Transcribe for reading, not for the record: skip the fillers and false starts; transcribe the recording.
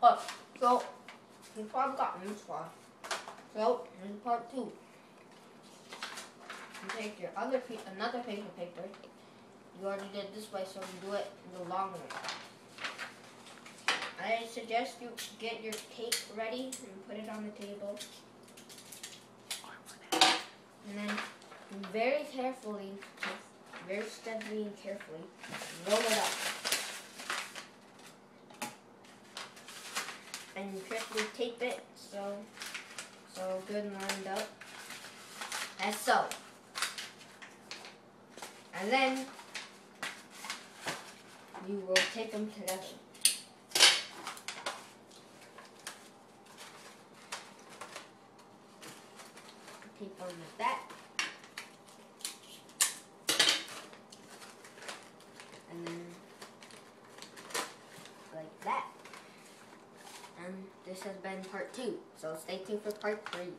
Oh, so you've probably gotten this far. So here's part 2. You take your another piece of paper. You already did this way, so you do it the long way. I suggest you get your tape ready and put it on the table. And then very carefully, very steadily and carefully, roll it up. And you carefully tape it so good and lined up. As so. And then you will tape them together. Tape them like that. And then like that. And this has been part 2, so stay tuned for part 3.